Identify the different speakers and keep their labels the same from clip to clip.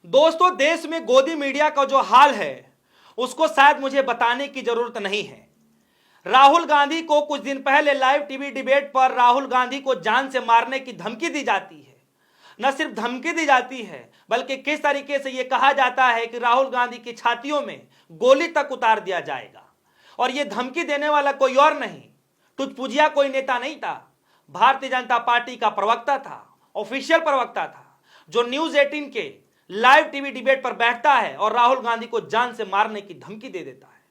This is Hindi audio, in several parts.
Speaker 1: दोस्तों, देश में गोदी मीडिया का जो हाल है उसको शायद मुझे बताने की जरूरत नहीं है। राहुल गांधी को कुछ दिन पहले लाइव टीवी डिबेट पर राहुल गांधी को जान से मारने की धमकी दी जाती है। न सिर्फ धमकी दी जाती है बल्कि किस तरीके से यह कहा जाता है कि राहुल गांधी की छातियों में गोली तक उतार दिया जाएगा। और यह धमकी देने वाला कोई और नहीं, टुचपुजिया कोई नेता नहीं था, भारतीय जनता पार्टी का प्रवक्ता था, ऑफिशियल प्रवक्ता था, जो न्यूज 18 के लाइव टीवी डिबेट पर बैठता है और राहुल गांधी को जान से मारने की धमकी दे देता है।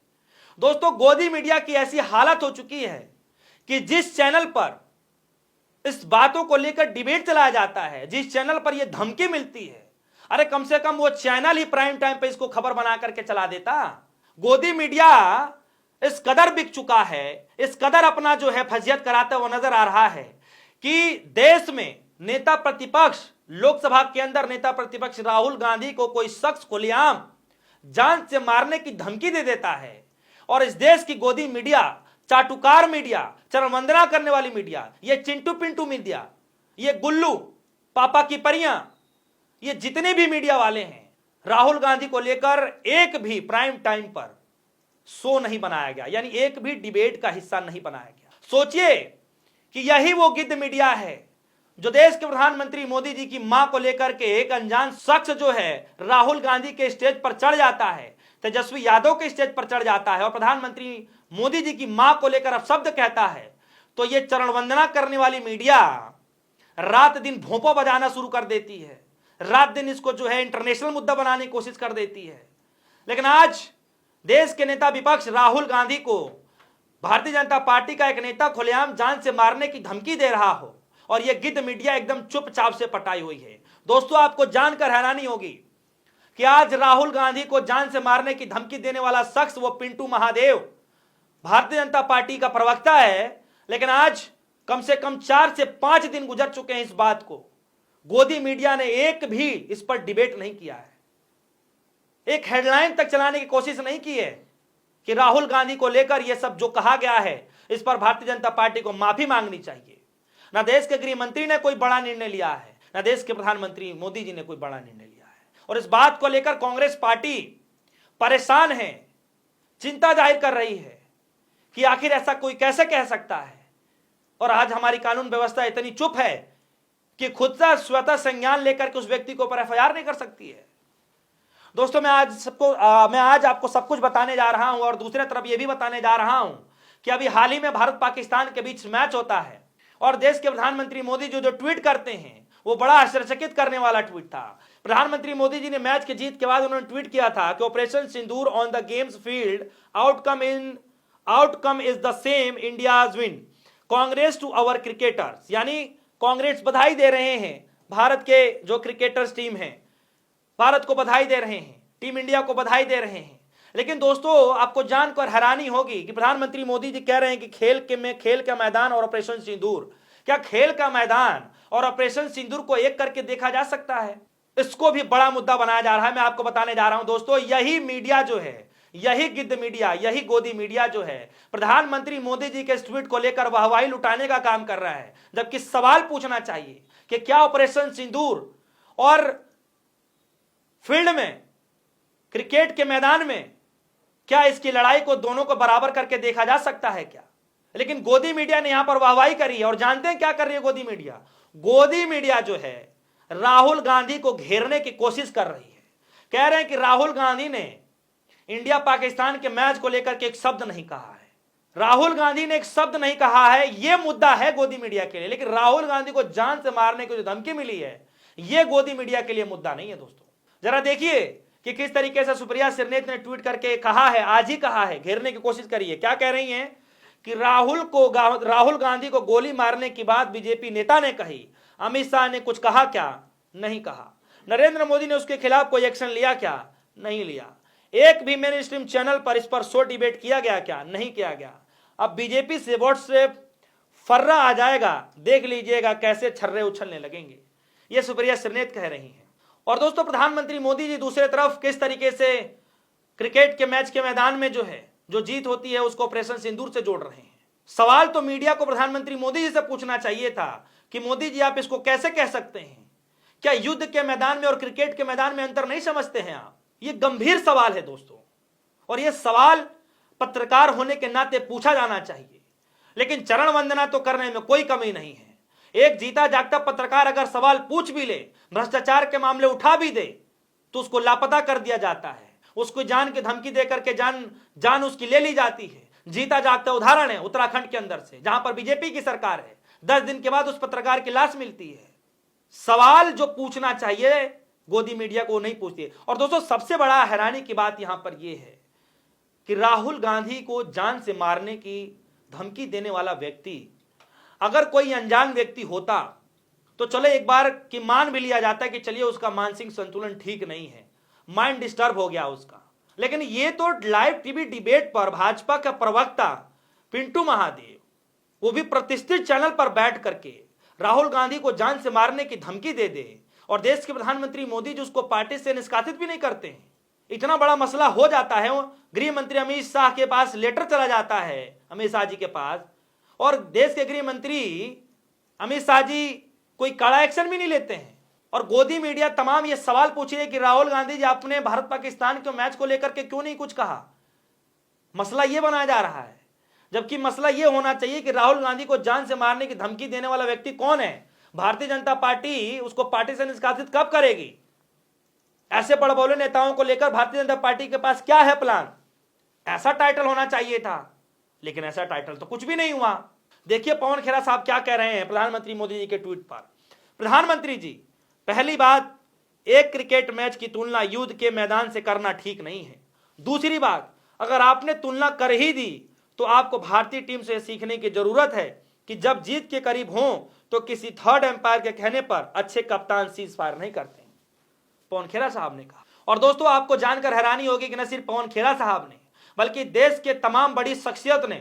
Speaker 1: दोस्तों, गोदी मीडिया की ऐसी हालत हो चुकी है कि जिस चैनल पर इस बातों को लेकर डिबेट चलाया जाता है, जिस चैनल पर यह धमकी मिलती है, अरे कम से कम वो चैनल ही प्राइम टाइम पे इसको खबर बना करके चला देता। गोदी मीडिया इस कदर बिक चुका है, इस कदर अपना जो है फजियत कराता हुआ नजर आ रहा है कि देश में नेता प्रतिपक्ष, लोकसभा के अंदर नेता प्रतिपक्ष राहुल गांधी को कोई शख्स खुलेआम जान से मारने की धमकी दे देता है। और इस देश की गोदी मीडिया, चाटुकार मीडिया, चरणवंदना करने वाली मीडिया, ये चिंटू पिंटू मीडिया, ये गुल्लू पापा की परियां, ये जितने भी मीडिया वाले हैं, राहुल गांधी को लेकर एक भी प्राइम टाइम पर शो नहीं बनाया गया, यानी एक भी डिबेट का हिस्सा नहीं बनाया गया। सोचिए कि यही वो गिद्ध मीडिया है जो देश के प्रधानमंत्री मोदी जी की मां को लेकर के एक अनजान शख्स जो है राहुल गांधी के स्टेज पर चढ़ जाता है, तेजस्वी यादव के स्टेज पर चढ़ जाता है और प्रधानमंत्री मोदी जी की मां को लेकर अपशब्द कहता है। तो ये चरण वंदना करने वाली मीडिया रात दिन भोंपा बजाना शुरू कर देती है, रात दिन इसको जो है इंटरनेशनल मुद्दा बनाने की कोशिश कर देती है। लेकिन आज देश के नेता विपक्ष राहुल गांधी को भारतीय जनता पार्टी का एक नेता खुलेआम जान से मारने की धमकी दे रहा हो और यह गिद्ध मीडिया एकदम चुपचाप से पटाई हुई है। दोस्तों, आपको जानकर हैरानी होगी कि आज राहुल गांधी को जान से मारने की धमकी देने वाला शख्स वो पिंटू महादेव भारतीय जनता पार्टी का प्रवक्ता है। लेकिन आज कम से कम 4 से 5 दिन गुजर चुके हैं इस बात को, गोदी मीडिया ने एक भी इस पर डिबेट नहीं किया है, एक हेडलाइन तक चलाने की कोशिश नहीं की है कि राहुल गांधी को लेकर यह सब जो कहा गया है इस पर भारतीय जनता पार्टी को माफी मांगनी चाहिए। ना देश के गृह मंत्री ने कोई बड़ा निर्णय लिया है, ना देश के प्रधानमंत्री मोदी जी ने कोई बड़ा निर्णय लिया है। और इस बात को लेकर कांग्रेस पार्टी परेशान है, चिंता जाहिर कर रही है कि आखिर ऐसा कोई कैसे कह सकता है। और आज हमारी कानून व्यवस्था इतनी चुप है कि खुद से स्वतः संज्ञान लेकर के उस व्यक्ति को ऊपर एफआईआर नहीं कर सकती है। दोस्तों, मैं आज आपको सब कुछ बताने जा रहा हूं और दूसरी तरफ यह भी बताने जा रहा हूं कि अभी हाल ही में भारत पाकिस्तान के बीच मैच होता है और देश के प्रधानमंत्री मोदी जो ट्वीट करते हैं वो बड़ा आश्चर्यचकित करने वाला ट्वीट था। प्रधानमंत्री मोदी जी ने मैच की जीत के बाद उन्होंने ट्वीट किया था कि operation Sindoor on the games field outcome is the same, India's win, Congress to our cricketers. यानी कांग्रेस बधाई दे रहे हैं, भारत के जो क्रिकेटर्स टीम है भारत को बधाई दे रहे हैं, टीम इंडिया को बधाई दे रहे हैं। लेकिन दोस्तों, आपको जानकर हैरानी होगी कि प्रधानमंत्री मोदी जी कह रहे हैं कि खेल का मैदान और ऑपरेशन सिंदूर, क्या खेल का मैदान और ऑपरेशन सिंदूर को एक करके देखा जा सकता है? इसको भी बड़ा मुद्दा बनाया जा रहा है। मैं आपको बताने जा रहा हूं दोस्तों, यही मीडिया जो है, यही गिद्ध मीडिया, यही गोदी मीडिया जो है प्रधानमंत्री मोदी जी के ट्वीट को लेकर वाहवाही लुटाने का काम कर रहा है, जबकि सवाल पूछना चाहिए कि क्या ऑपरेशन सिंदूर और फील्ड में, क्रिकेट के मैदान में, क्या इसकी लड़ाई को दोनों को बराबर करके देखा जा सकता है क्या? लेकिन गोदी मीडिया ने यहां पर वाहवाही करी है। और जानते हैं क्या कर रही है गोदी मीडिया? गोदी मीडिया जो है राहुल गांधी को घेरने की कोशिश कर रही है। कह रहे हैं कि राहुल गांधी ने इंडिया पाकिस्तान के मैच को लेकर के एक शब्द नहीं कहा है, राहुल गांधी ने एक शब्द नहीं कहा है। यह मुद्दा है गोदी मीडिया के लिए, लेकिन राहुल गांधी को जान से मारने की जो धमकी मिली है यह गोदी मीडिया के लिए मुद्दा नहीं है। दोस्तों, जरा देखिए कि किस तरीके से सुप्रिया सिरनेत ने ट्वीट करके कहा है, आज ही कहा है, घेरने की कोशिश करी है। क्या कह रही हैं कि राहुल गांधी को गोली मारने की बात बीजेपी नेता ने कही, अमित शाह ने कुछ कहा क्या? नहीं कहा। नरेंद्र मोदी ने उसके खिलाफ कोई एक्शन लिया क्या? नहीं लिया। एक भी मेन स्ट्रीम चैनल पर इस पर शो डिबेट किया गया क्या? नहीं किया गया। अब बीजेपी से वोट से फर्रा आ जाएगा, देख लीजिएगा कैसे छर्रे उछलने लगेंगे, ये सुप्रिया सिरनेत कह रही हैं। और दोस्तों, प्रधानमंत्री मोदी जी दूसरी तरफ किस तरीके से क्रिकेट के मैच के मैदान में जो है जो जीत होती है उसको ऑपरेशन सिंदूर से जोड़ रहे हैं। सवाल तो मीडिया को प्रधानमंत्री मोदी जी से पूछना चाहिए था कि मोदी जी आप इसको कैसे कह सकते हैं? क्या युद्ध के मैदान में और क्रिकेट के मैदान में अंतर नहीं समझते हैं आप? ये गंभीर सवाल है दोस्तों, और यह सवाल पत्रकार होने के नाते पूछा जाना चाहिए। लेकिन चरण वंदना तो करने में कोई कमी नहीं है। एक जीता जागता पत्रकार अगर सवाल पूछ भी ले, भ्रष्टाचार के मामले उठा भी दे, तो उसको लापता कर दिया जाता है, उसको जान की धमकी देकर के जान उसकी ले ली जाती है। जीता जागता उदाहरण है उत्तराखंड के अंदर से, जहां पर बीजेपी की सरकार है। 10 दिन के बाद उस पत्रकार की लाश मिलती है। सवाल जो पूछना चाहिए गोदी मीडिया को नहीं पूछती। और दोस्तों, सबसे बड़ा हैरानी की बात यहां पर यह है कि राहुल गांधी को जान से मारने की धमकी देने वाला व्यक्ति अगर कोई अनजान व्यक्ति होता तो चलो एक बार कि मान भी लिया जाता है कि चलिए उसका मानसिक संतुलन ठीक नहीं है, माइंड डिस्टर्ब हो गया उसका। लेकिन ये तो लाइव टीवी डिबेट पर भाजपा का प्रवक्ता पिंटू महादेव, वो भी प्रतिष्ठित चैनल पर बैठ करके राहुल गांधी को जान से मारने की धमकी दे दे, और देश के प्रधानमंत्री मोदी जी उसको पार्टी से निष्कासित भी नहीं करते हैं। इतना बड़ा मसला हो जाता है, गृह मंत्री अमित शाह के पास लेटर चला जाता है, अमित शाह जी के पास, और देश के गृह मंत्री अमित शाह जी कोई कड़ा एक्शन भी नहीं लेते हैं। और गोदी मीडिया तमाम ये सवाल पूछ रही है कि राहुल गांधी जी आपने भारत पाकिस्तान के मैच को लेकर के क्यों नहीं कुछ कहा। मसला ये बनाया जा रहा है, जबकि मसला ये होना चाहिए कि राहुल गांधी को जान से मारने की धमकी देने वाला व्यक्ति कौन है। भारतीय जनता पार्टी उसको पार्टी से निष्कासित कब करेगी। ऐसे बड़बोले नेताओं को लेकर भारतीय जनता पार्टी के पास क्या है प्लान, ऐसा टाइटल होना चाहिए था, लेकिन ऐसा टाइटल तो कुछ भी नहीं हुआ। देखिए पवन खेरा साहब क्या कह रहे हैं प्रधानमंत्री मोदी जी के ट्वीट पर। प्रधानमंत्री जी, पहली बात, एक क्रिकेट मैच की तुलना युद्ध के मैदान से करना ठीक नहीं है। दूसरी बात, अगर आपने तुलना कर ही दी तो आपको भारतीय टीम से सीखने की जरूरत है कि जब जीत के करीब हों तो किसी थर्ड एम्पायर के कहने पर अच्छे कप्तान सीज फायर नहीं करते, पवन खेरा साहब ने कहा। और दोस्तों, आपको जानकर हैरानी होगी कि न सिर्फ पवन खेरा साहब ने बल्कि देश के तमाम बड़ी शख्सियत ने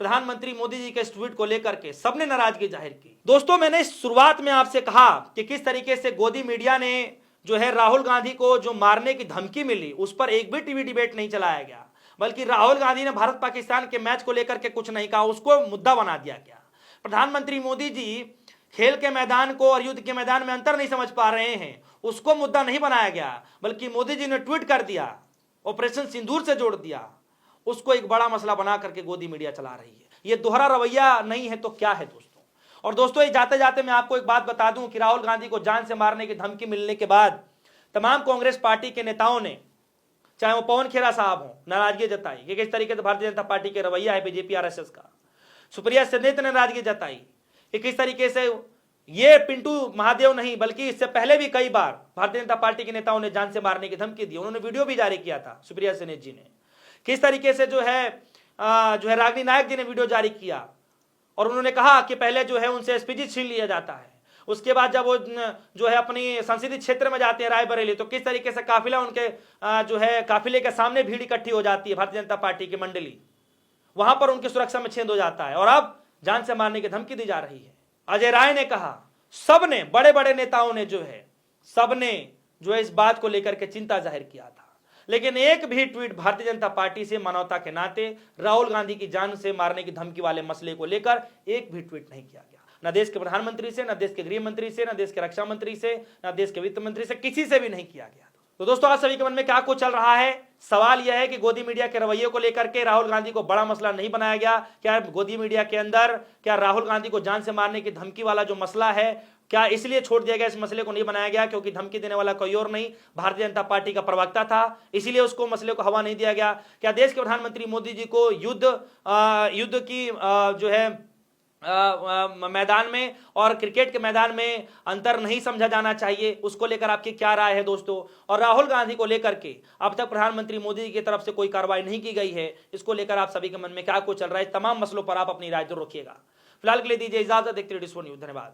Speaker 1: प्रधानमंत्री मोदी जी के इस ट्वीट को लेकर के सबने नाराजगी जाहिर की। दोस्तों, मैंने शुरुआत में आपसे कहा कि किस तरीके से गोदी मीडिया ने जो है राहुल गांधी को जो मारने की धमकी मिली उस पर एक भी टीवी डिबेट नहीं चलाया गया, बल्कि राहुल गांधी ने भारत पाकिस्तान के मैच को लेकर के कुछ नहीं कहा, उसको मुद्दा बना दिया गया। प्रधानमंत्री मोदी जी खेल के मैदान को और युद्ध के मैदान में अंतर नहीं समझ पा रहे हैं, उसको मुद्दा नहीं बनाया गया, बल्कि मोदी जी ने ट्वीट कर दिया, ऑपरेशन सिंदूर से जोड़ दिया, उसको एक बड़ा मसला बना करके गोदी मीडिया चला रही है। ये दोहरा रवैया नहीं है तो क्या है दोस्तों। और दोस्तों, ये जाते जाते मैं आपको एक बात बता दूं कि राहुल गांधी को जान से मारने की धमकी मिलने के बाद तमाम कांग्रेस पार्टी के नेताओं ने, चाहे वो पवन खेरा साहब हो, नाराजगी जताई कि किस तरीके से भारतीय जनता पार्टी के रवैया है बीजेपी आरएसएस का। सुप्रिया सेनेत ने नाराजगी जताई कि किस तरीके से ये पिंटू महादेव नहीं बल्कि इससे पहले भी कई बार भारतीय जनता पार्टी के नेताओं ने जान से मारने की धमकी दी। उन्होंने वीडियो भी जारी किया था सुप्रिया सेनेत जी ने। किस तरीके से जो है रागिनी नायक जी ने वीडियो जारी किया और उन्होंने कहा कि पहले जो है उनसे एसपीजी छीन लिया जाता है, उसके बाद जब वो जो है अपनी संसदीय क्षेत्र में जाते हैं रायबरेली, तो किस तरीके से काफिला उनके जो है काफिले के सामने भीड़ इकट्ठी हो जाती है भारतीय जनता पार्टी की मंडली, वहां पर उनकी सुरक्षा में छेद हो जाता है और अब जान से मारने की धमकी दी जा रही है। अजय राय ने कहा, सबने बड़े बड़े नेताओं ने जो है सबने जो है इस बात को लेकर के चिंता जाहिर किया था, लेकिन एक भी ट्वीट भारतीय जनता पार्टी से मानवता के नाते राहुल गांधी की जान से मारने की धमकी वाले मसले को लेकर एक भी ट्वीट नहीं किया गया। न देश के प्रधानमंत्री से, न देश के गृह मंत्री से, न देश के रक्षा मंत्री से, न देश के वित्त मंत्री से, किसी से भी नहीं किया गया। तो दोस्तों, आज सभी के मन में क्या कुछ चल रहा है? सवाल यह है कि गोदी मीडिया के रवैये को लेकर के राहुल गांधी को बड़ा मसला नहीं बनाया गया। क्या गोदी मीडिया के अंदर क्या राहुल गांधी को जान से मारने की धमकी वाला जो मसला है, क्या इसलिए छोड़ दिया गया, इस मसले को नहीं बनाया गया क्योंकि धमकी देने वाला कोई और नहीं भारतीय जनता पार्टी का प्रवक्ता था, इसीलिए उसको मसले को हवा नहीं दिया गया? क्या देश के प्रधानमंत्री मोदी जी को युद्ध की जो है मैदान में और क्रिकेट के मैदान में अंतर नहीं समझा जाना चाहिए? उसको लेकर आपकी क्या राय है दोस्तों? और राहुल गांधी को लेकर के अब तक प्रधानमंत्री मोदी जी की तरफ से कोई कार्रवाई नहीं की गई है, इसको लेकर आप सभी के मन में क्या कुछ चल रहा है? तमाम मसलों पर आप अपनी राय जरूर रखिएगा। फिलहाल के लिए दीजिए इजाजत। देखते रहिए डिस्को न्यूज़। धन्यवाद।